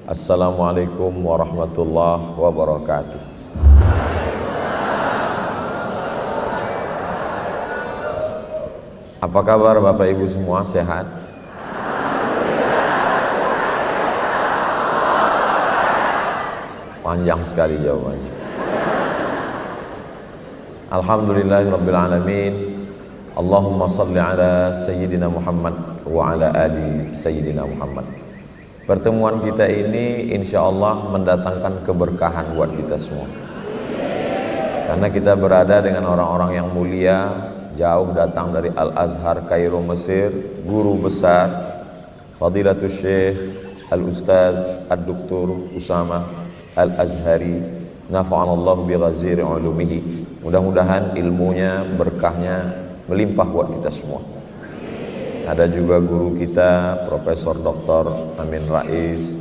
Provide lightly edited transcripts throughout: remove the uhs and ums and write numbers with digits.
Assalamualaikum warahmatullahi wabarakatuh. Apa kabar Bapak Ibu semua, sehat? Panjang sekali jawabannya. Alhamdulillahirabbil alamin. Allahumma salli ala sayyidina Muhammad wa ala ali sayyidina Muhammad. Pertemuan kita ini insya Allah mendatangkan keberkahan buat kita semua. Karena kita berada dengan orang-orang yang mulia, jauh datang dari Al-Azhar Kairo Mesir, guru besar Fadilatul Syekh Al-Ustaz Ad-Doktor Usama Al-Azhari, nafa'anallahu bi ghaziri ulumihi. Mudah-mudahan ilmunya, berkahnya melimpah buat kita semua. Ada juga guru kita Profesor Dr. Amin Rais,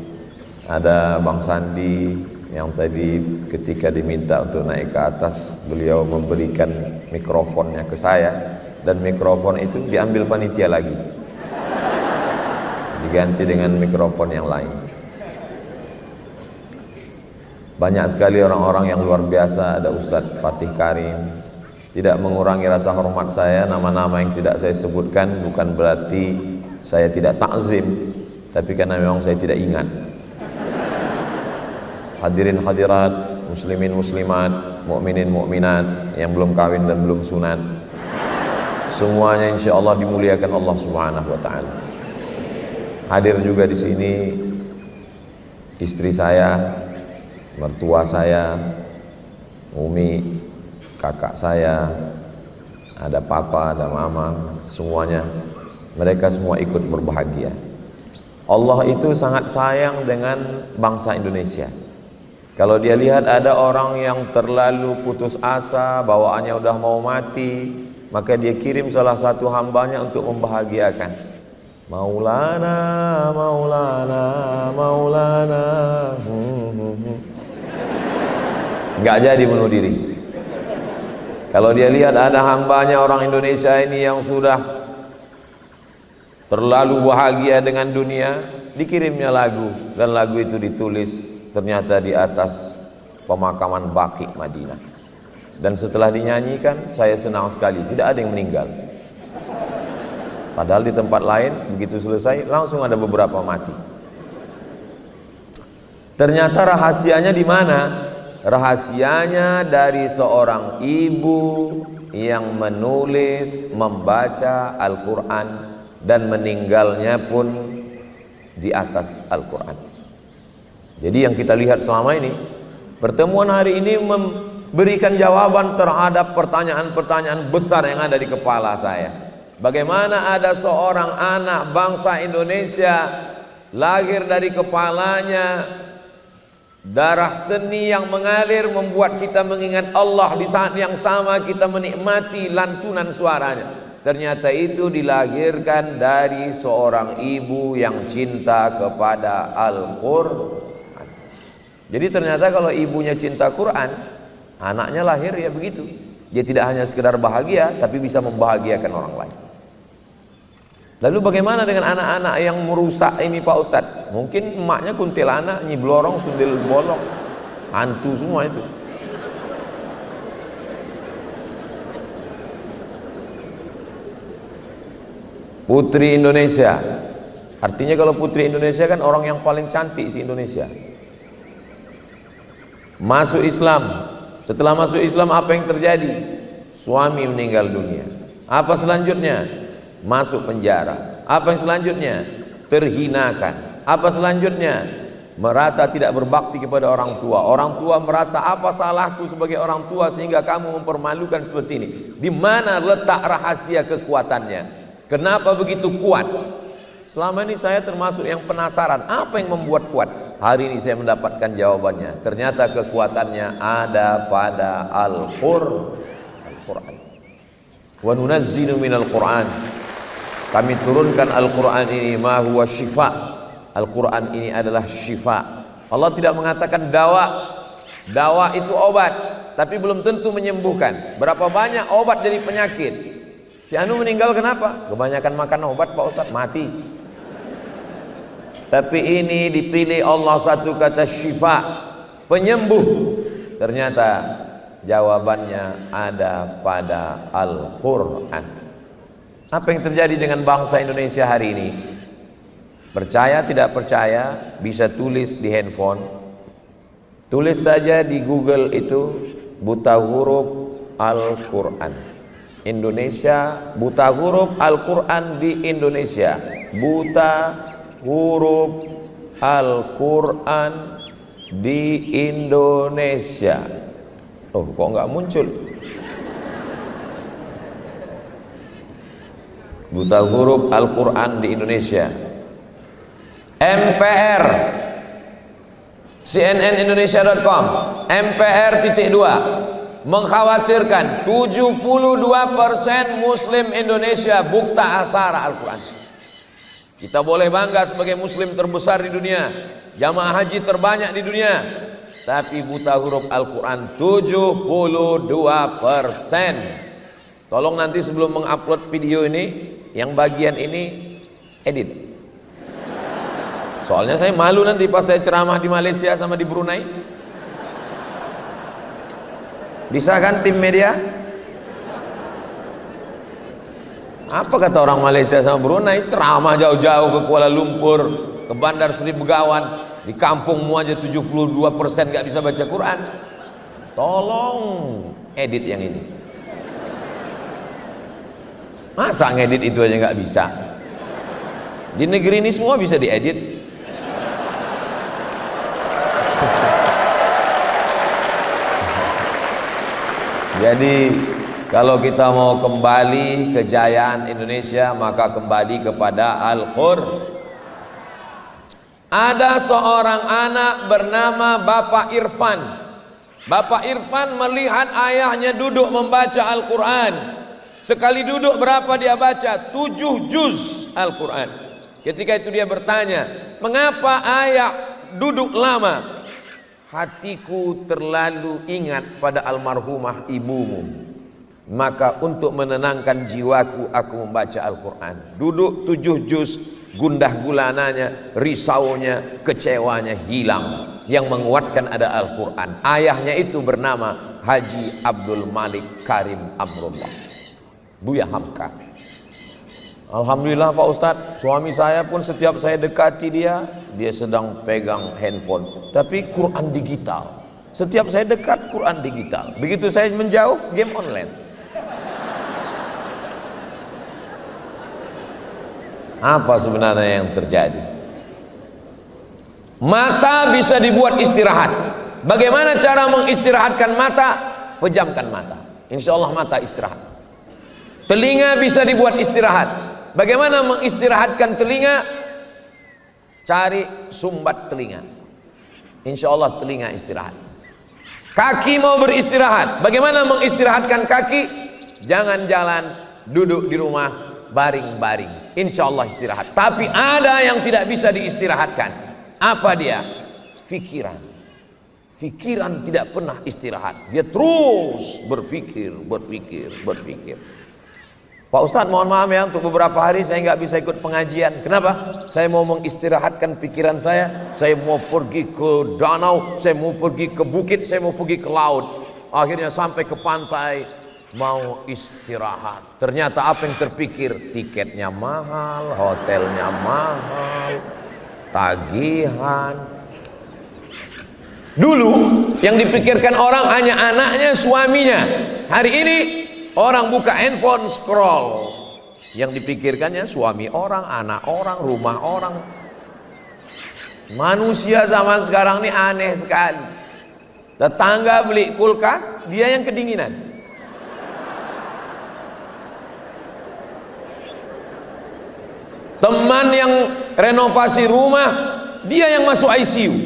ada Bang Sandi yang tadi ketika diminta untuk naik ke atas, beliau memberikan mikrofonnya ke saya, dan mikrofon itu diambil panitia lagi, diganti dengan mikrofon yang lain. Banyak sekali orang-orang yang luar biasa. Ada Ustadz Fatih Karim. Tidak mengurangi rasa hormat saya, nama-nama yang tidak saya sebutkan bukan berarti saya tidak takzim, tapi karena memang saya tidak ingat. Hadirin hadirat, muslimin muslimat, mukminin mukminat yang belum kawin dan belum sunat, semuanya insya Allah dimuliakan Allah Subhanahu wa taala. Hadir juga di sini istri saya, mertua saya, Umi, kakak saya, ada papa, ada mama, semuanya, mereka semua ikut berbahagia. Allah itu sangat sayang dengan bangsa Indonesia. Kalau dia lihat ada orang yang terlalu putus asa, bawaannya udah mau mati, maka dia kirim salah satu hambanya untuk membahagiakan. Maulana, Maulana, Maulana. Nggak jadi bunuh diri. Kalau dia lihat ada hambanya orang Indonesia ini yang sudah terlalu bahagia dengan dunia, dikirimnya lagu, dan lagu itu ditulis ternyata di atas pemakaman Baqi Madinah. Dan setelah dinyanyikan, saya senang sekali, tidak ada yang meninggal. Padahal di tempat lain begitu selesai langsung ada beberapa mati. Ternyata rahasianya di mana? Rahasianya dari seorang ibu yang menulis, membaca Al-Quran, dan meninggalnya pun di atas Al-Quran. Jadi yang kita lihat selama ini, pertemuan hari ini memberikan jawaban terhadap pertanyaan-pertanyaan besar yang ada di kepala saya. Bagaimana ada seorang anak bangsa Indonesia lahir dari kepalanya darah seni yang mengalir, membuat kita mengingat Allah, di saat yang sama kita menikmati lantunan suaranya. Ternyata itu dilahirkan dari seorang ibu yang cinta kepada Al-Quran. Jadi ternyata kalau ibunya cinta Quran, anaknya lahir ya begitu. Dia tidak hanya sekedar bahagia, tapi bisa membahagiakan orang lain. Lalu bagaimana dengan anak-anak yang merusak ini Pak Ustadz? Mungkin emaknya kuntilanak, nyi blorong, sundel bolong, hantu semua itu. Putri Indonesia, artinya kalau putri Indonesia kan orang yang paling cantik si Indonesia. Masuk Islam, setelah masuk Islam apa yang terjadi? Suami meninggal dunia. Apa selanjutnya? Masuk penjara. Apa yang selanjutnya? Terhinakan. Apa selanjutnya? Merasa tidak berbakti kepada orang tua. Orang tua merasa, apa salahku sebagai orang tua sehingga kamu mempermalukan seperti ini? Di mana letak rahasia kekuatannya? Kenapa begitu kuat? Selama ini saya termasuk yang penasaran, apa yang membuat kuat? Hari ini saya mendapatkan jawabannya. Ternyata kekuatannya ada pada Al-Quran. Wa nunazzilu minal Quran. Kami turunkan Al-Quran ini ma huwa syifa. Al-Quran ini adalah syifa. Allah tidak mengatakan dawa. Dawa itu obat, tapi belum tentu menyembuhkan. Berapa banyak obat dari penyakit? Si Anu meninggal kenapa? Kebanyakan makan obat Pak Ustadz, mati. Tapi ini dipilih Allah satu kata syifa, penyembuh. Ternyata jawabannya ada pada Al-Quran. Apa yang terjadi dengan bangsa Indonesia hari ini? Percaya tidak percaya, bisa tulis di handphone. Tulis saja di Google itu buta huruf Al-Quran Indonesia, buta huruf Al-Quran di Indonesia, buta huruf Al-Quran di Indonesia. Oh, kok nggak muncul? Buta huruf Al-Quran di Indonesia. MPR, cnnindonesia.com, MPR.2 mengkhawatirkan 72% Muslim Indonesia buta aksara Al-Quran. Kita boleh bangga sebagai Muslim terbesar di dunia, jamaah haji terbanyak di dunia, tapi buta huruf Al-Quran 72%. Tolong nanti sebelum mengupload video ini, yang bagian ini edit. Soalnya saya malu nanti pas saya ceramah di Malaysia sama di Brunei. Bisa kan tim media? Apa kata orang Malaysia sama Brunei? Ceramah jauh-jauh ke Kuala Lumpur, ke Bandar Seri Begawan, di kampungmu aja 72% gak bisa baca Quran. Tolong edit yang ini. Masa ngedit itu aja gak bisa? Di negeri ini semua bisa diedit. Jadi kalau kita mau kembali kejayaan Indonesia, maka kembali kepada Al-Qur'an. Ada seorang anak bernama Bapak Irfan. Bapak Irfan melihat ayahnya duduk membaca Al-Quran. Sekali duduk berapa dia baca? 7 juz Al-Quran. Ketika itu dia bertanya, mengapa ayah duduk lama? Hatiku terlalu ingat pada almarhumah ibumu, maka untuk menenangkan jiwaku aku membaca Al-Quran. Duduk 7 juz, gundah gulananya, risaunya, kecewanya hilang. Yang menguatkan ada Al-Quran. Ayahnya itu bernama Haji Abdul Malik Karim Amrullah, Buya Hamka. Alhamdulillah Pak Ustadz, suami saya pun setiap saya dekati dia sedang pegang handphone, tapi Quran digital. Setiap saya dekat, Quran digital. Begitu saya menjauh, game online. Apa sebenarnya yang terjadi? Mata bisa dibuat istirahat. Bagaimana cara mengistirahatkan mata? Pejamkan mata, insya Allah mata istirahat. Telinga bisa dibuat istirahat. Bagaimana mengistirahatkan telinga? Cari sumbat telinga, insya Allah telinga istirahat. Kaki mau beristirahat, bagaimana mengistirahatkan kaki? Jangan jalan, duduk di rumah, baring-baring, insya Allah istirahat. Tapi ada yang tidak bisa diistirahatkan. Apa dia? Pikiran. Pikiran tidak pernah istirahat, dia terus berpikir. Pak Ustadz, mohon maaf ya, untuk beberapa hari saya nggak bisa ikut pengajian. Kenapa? Saya mau mengistirahatkan pikiran saya. Saya mau pergi ke danau, saya mau pergi ke bukit, saya mau pergi ke laut. Akhirnya sampai ke pantai, mau istirahat. Ternyata apa yang terpikir? Tiketnya mahal, hotelnya mahal, tagihan. Dulu yang dipikirkan orang hanya anaknya, suaminya. Hari ini orang buka handphone, scroll. Yang dipikirkannya suami orang, anak orang, rumah orang. Manusia zaman sekarang ini aneh sekali. Tetangga beli kulkas, dia yang kedinginan. Teman yang renovasi rumah, dia yang masuk ICU.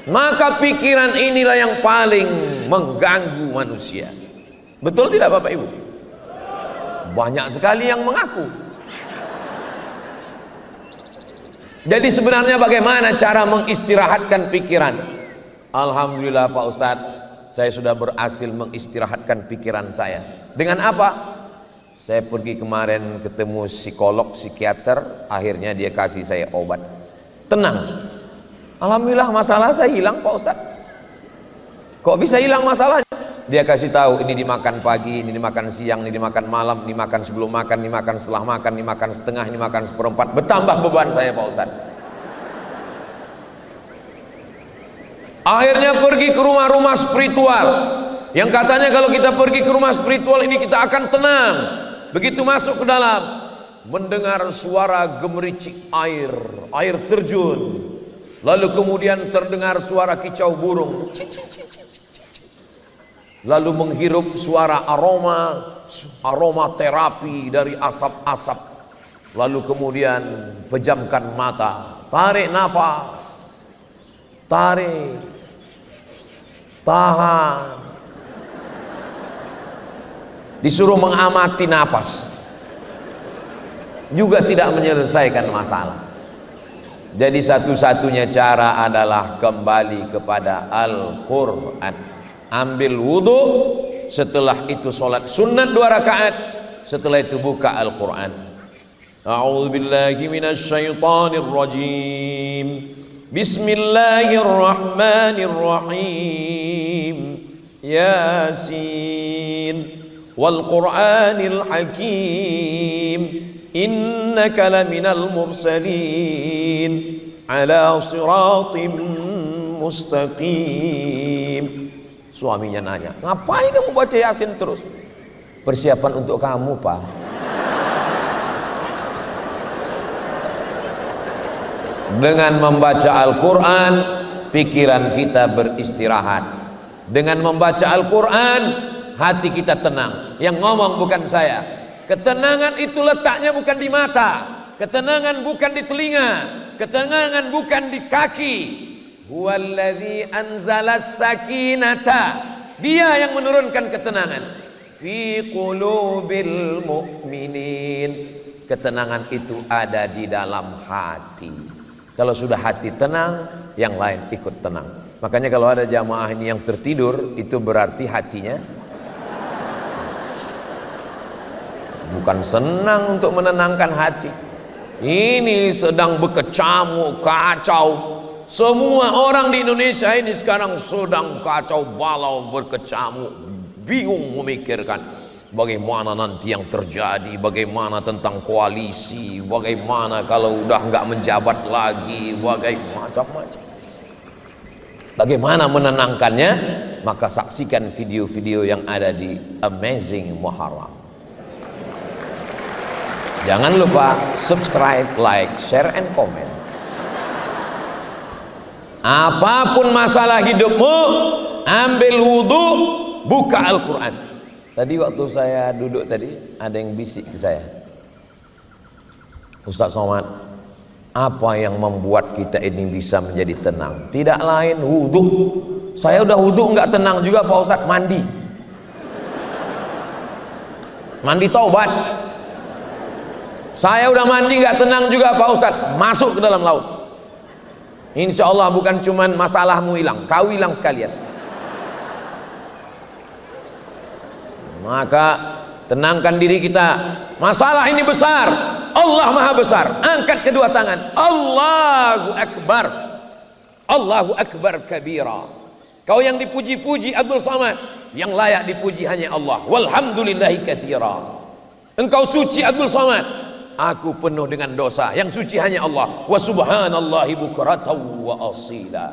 Maka pikiran inilah yang paling mengganggu manusia. Betul tidak Bapak Ibu? Banyak sekali yang mengaku. Jadi sebenarnya bagaimana cara mengistirahatkan pikiran? Alhamdulillah Pak Ustadz, saya sudah berhasil mengistirahatkan pikiran saya. Dengan apa? Saya pergi kemarin ketemu psikolog, psikiater, akhirnya dia kasih saya obat. Tenang. Alhamdulillah masalah saya hilang Pak Ustadz. Kok bisa hilang masalahnya? Dia kasih tahu ini dimakan pagi, ini dimakan siang, ini dimakan malam, ini makan sebelum makan, ini makan setelah makan, ini makan setengah, ini makan seperempat. Bertambah beban saya Pak Ustadz. Akhirnya pergi ke rumah-rumah spiritual yang katanya kalau kita pergi ke rumah spiritual ini kita akan tenang. Begitu masuk ke dalam, mendengar suara gemericik air terjun, lalu kemudian terdengar suara kicau burung, lalu menghirup suara aroma terapi dari asap-asap, lalu kemudian pejamkan mata, tarik nafas, tarik, tahan, disuruh mengamati napas, juga tidak menyelesaikan masalah. Jadi satu-satunya cara adalah kembali kepada Al-Quran. Ambil wudhu, setelah itu sholat sunat 2 rakaat, setelah itu buka Al-Quran. A'udzu billahi minasy syaithanir rajim. Bismillahirrahmanirrahim. Yasin wal Qur'anil Hakim, innaka laminal mursalin ala siratim mustaqim. Suaminya nanya, ngapain kamu baca Yasin terus? Persiapan untuk kamu, Pak. Dengan membaca Al-Quran, pikiran kita beristirahat. Dengan membaca Al-Quran, hati kita tenang. Yang ngomong bukan saya. Ketenangan itu letaknya bukan di mata, ketenangan bukan di telinga, ketenangan bukan di kaki. Huwallazi anzalas sakinata, dia yang menurunkan ketenangan fi qulubil mu'minin. Ketenangan itu ada di dalam hati. Kalau sudah hati tenang, yang lain ikut tenang. Makanya kalau ada jamaah ini yang tertidur, itu berarti hatinya bukan senang untuk menenangkan hati. Ini sedang berkecamuk, kacau. Semua orang di Indonesia ini sekarang sedang kacau balau, berkecamuk, bingung memikirkan bagaimana nanti yang terjadi, bagaimana tentang koalisi, bagaimana kalau udah nggak menjabat lagi, macam-macam. Bagaimana menenangkannya? Maka saksikan video-video yang ada di Amazing Muharram. Jangan lupa subscribe, like, share, and comment. Apapun masalah hidupmu, ambil wudhu, buka Al-Quran. Tadi waktu saya duduk tadi, ada yang bisik ke saya, Ustaz Somad, apa yang membuat kita ini bisa menjadi tenang? Tidak lain wudhu. Saya udah wudhu nggak tenang juga Pak Ustaz. Mandi taubat. Saya udah mandi nggak tenang juga Pak Ustaz. Masuk ke dalam laut. Insya Allah bukan cuman masalahmu hilang, kau hilang sekalian. Maka tenangkan diri kita. Masalah ini besar, Allah maha besar. Angkat kedua tangan, Allahu Akbar, Allahu Akbar kabira. Kau yang dipuji-puji Abdul Samad, yang layak dipuji hanya Allah. Walhamdulillahi katsira. Engkau suci Abdul Samad, aku penuh dengan dosa, yang suci hanya Allah. Wa subhanallahi bukratan wa asila.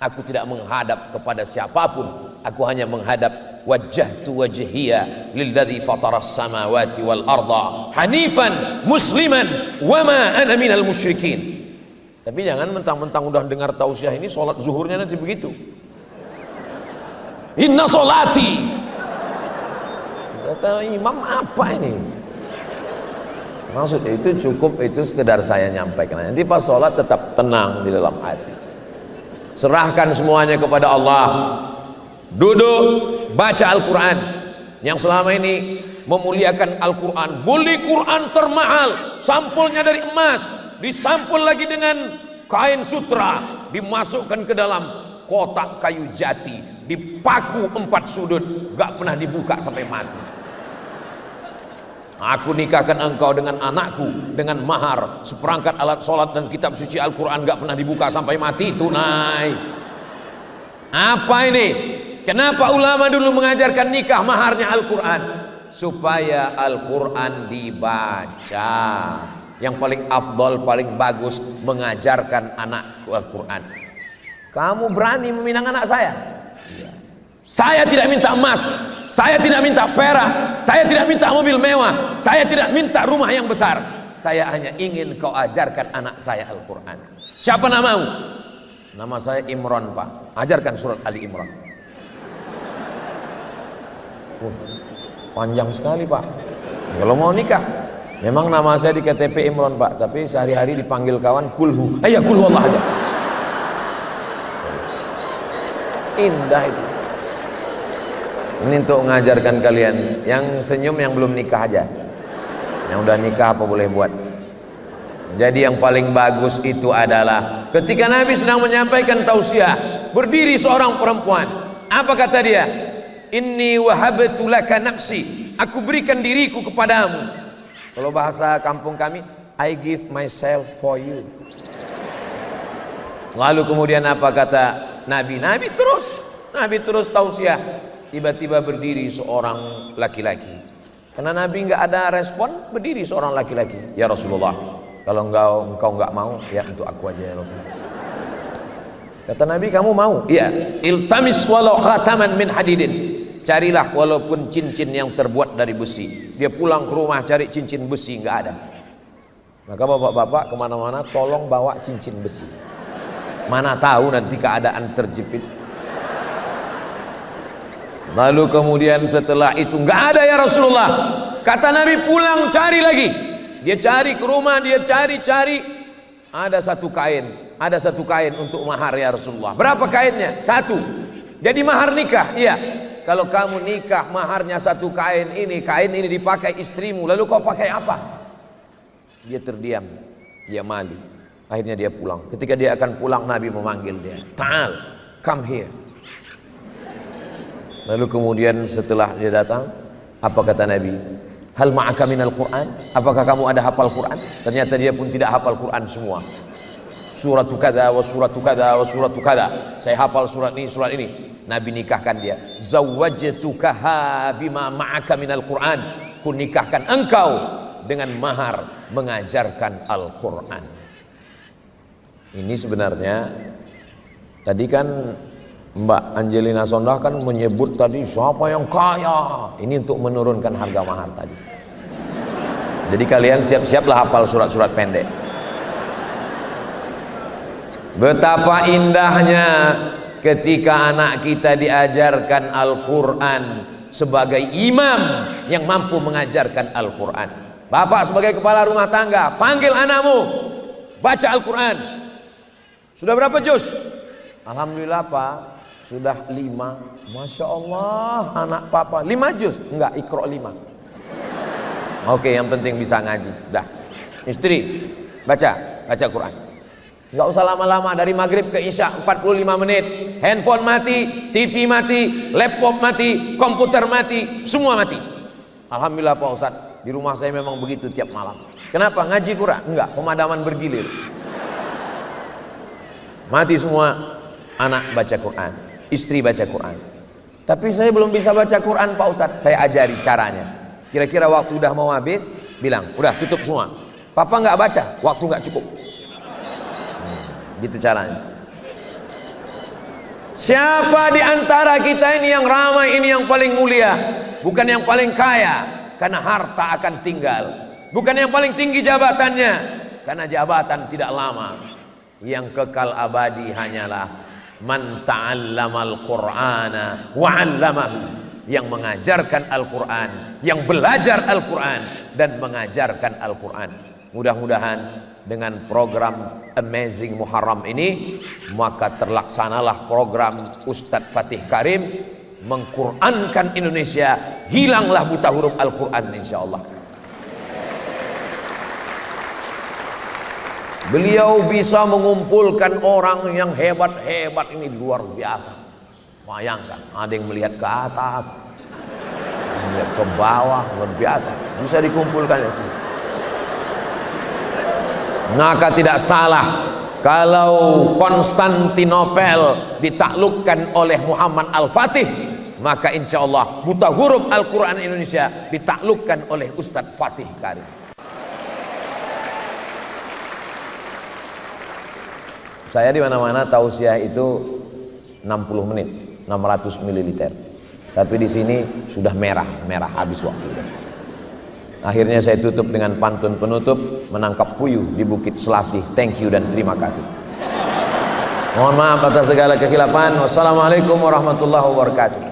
Aku tidak menghadap kepada siapapun, aku hanya menghadap wajjahtu wajhiya lilladzi fataras samawati wal arda hanifan musliman wa ma ana minal musyrikin. Tapi jangan mentang-mentang udah dengar tausiah ini sholat zuhurnya nanti begitu. Inna sholati. Kata imam apa ini? Maksudnya itu cukup, itu sekedar saya nyampaikan. Nanti pas sholat tetap tenang di dalam hati. Serahkan semuanya kepada Allah. Duduk, baca Al-Quran. Yang selama ini memuliakan Al-Quran, beli Quran termahal, sampulnya dari emas, disampul lagi dengan kain sutra, dimasukkan ke dalam kotak kayu jati, dipaku 4 sudut, gak pernah dibuka sampai mati. Aku nikahkan engkau dengan anakku dengan mahar seperangkat alat sholat dan kitab suci Al-Quran, gak pernah dibuka sampai mati, tunai. Apa ini? Kenapa ulama dulu mengajarkan nikah maharnya Al-Quran? Supaya Al-Quran dibaca. Yang paling afdol, paling bagus mengajarkan anak Al-Quran. Kamu berani meminang anak saya? Saya tidak minta emas, saya tidak minta perak, saya tidak minta mobil mewah, saya tidak minta rumah yang besar. Saya hanya ingin kau ajarkan anak saya Al-Quran. Siapa namamu? Nama saya Imran, Pak. Ajarkan surat Ali Imran. Panjang sekali, Pak. Kalau mau nikah, memang nama saya di KTP Imran, Pak, tapi sehari-hari dipanggil kawan Kulhu. Ya Kulhu Allah aja. Indah itu. Ini untuk mengajarkan kalian. Yang senyum yang belum nikah aja. Yang udah nikah apa boleh buat. Jadi yang paling bagus itu adalah ketika Nabi sedang menyampaikan tausiah, berdiri seorang perempuan. Apa kata dia? Inni wahabtu laka nafsi. Aku berikan diriku kepadamu. Kalau bahasa kampung kami, I give myself for you. Lalu kemudian apa kata Nabi? Nabi terus tausiah. Tiba-tiba berdiri seorang laki-laki. Karena Nabi nggak ada respon, berdiri seorang laki-laki. Ya Rasulullah, kalau engkau nggak mau, ya untuk aku aja ya Rasulullah. Kata Nabi, kamu mau? Iya. Iltamis walau khataman min hadidin. Carilah walaupun cincin yang terbuat dari besi. Dia pulang ke rumah cari cincin besi, nggak ada. Maka bapak-bapak kemana-mana tolong bawa cincin besi. Mana tahu nanti keadaan terjepit. Lalu kemudian setelah itu nggak ada ya Rasulullah. Kata Nabi, pulang cari lagi. Dia cari ke rumah, dia cari. Ada satu kain untuk mahar ya Rasulullah. Berapa kainnya? 1. Jadi mahar nikah. Iya. Kalau kamu nikah maharnya 1 kain ini dipakai istrimu, lalu kau pakai apa? Dia terdiam, dia malu. Akhirnya dia pulang. Ketika dia akan pulang, Nabi memanggil dia. Ta'al, come here. Lalu kemudian setelah dia datang, apa kata Nabi? Hal ma'aka minal Qur'an? Apakah kamu ada hafal Quran? Ternyata dia pun tidak hafal Quran semua. Suratu kada wa suratu kada wa suratu kada. Saya hafal surat ini. Nabi nikahkan dia. Zawwajtukaha bima ma'aka minal Qur'an. Ku nikahkan engkau dengan mahar mengajarkan Al-Quran. Ini sebenarnya tadi kan Mbak Angelina Sondah kan menyebut tadi siapa yang kaya. Ini untuk menurunkan harga mahar tadi. Jadi kalian siap-siaplah hafal surat-surat pendek. Betapa indahnya ketika anak kita diajarkan Al-Quran sebagai imam yang mampu mengajarkan Al-Quran. Bapak sebagai kepala rumah tangga, panggil anakmu baca Al-Quran. Sudah berapa juz? Alhamdulillah Pak, sudah 5. Masya Allah, anak papa 5 juz? Enggak, Iqra 5. Oke, yang penting bisa ngaji. Dah. Istri, baca Quran. Enggak usah lama-lama, dari maghrib ke isya 45 menit. Handphone mati, TV mati, laptop mati, komputer mati, semua mati. Alhamdulillah Pak Ustadz, di rumah saya memang begitu tiap malam. Kenapa? Ngaji Quran? Enggak, pemadaman bergilir. Mati semua. Anak baca Quran, istri baca Quran. Tapi saya belum bisa baca Quran Pak Ustadz. Saya ajari caranya. Kira-kira waktu udah mau habis, bilang, udah tutup semua. Papa nggak baca, waktu nggak cukup. Gitu caranya. Siapa di antara kita ini yang ramai, ini yang paling mulia, bukan yang paling kaya, karena harta akan tinggal. Bukan yang paling tinggi jabatannya, karena jabatan tidak lama. Yang kekal abadi hanyalah man ta'allamal Qur'ana wa 'allamahu, yang mengajarkan Al-Qur'an, yang belajar Al-Qur'an dan mengajarkan Al-Qur'an. Mudah-mudahan dengan program Amazing Muharram ini maka terlaksanalah program Ustadz Fatih Karim mengqurankan Indonesia, hilanglah buta huruf Al-Qur'an insyaallah. Beliau bisa mengumpulkan orang yang hebat-hebat, ini luar biasa. Bayangkan, ada yang melihat ke atas, lihat ke bawah, luar biasa, bisa dikumpulkan ya semua. Maka tidak salah kalau Konstantinopel ditaklukkan oleh Muhammad Al-Fatih, maka insya Allah buta huruf Al-Quran Indonesia ditaklukkan oleh Ustadz Fatih Karim. Saya di mana-mana tausiah itu 60 menit, 600 ml. Tapi di sini sudah merah habis waktu. Akhirnya saya tutup dengan pantun penutup, menangkap puyuh di Bukit Selasih. Thank you dan terima kasih. Mohon maaf atas segala kekhilafan. Wassalamualaikum warahmatullahi wabarakatuh.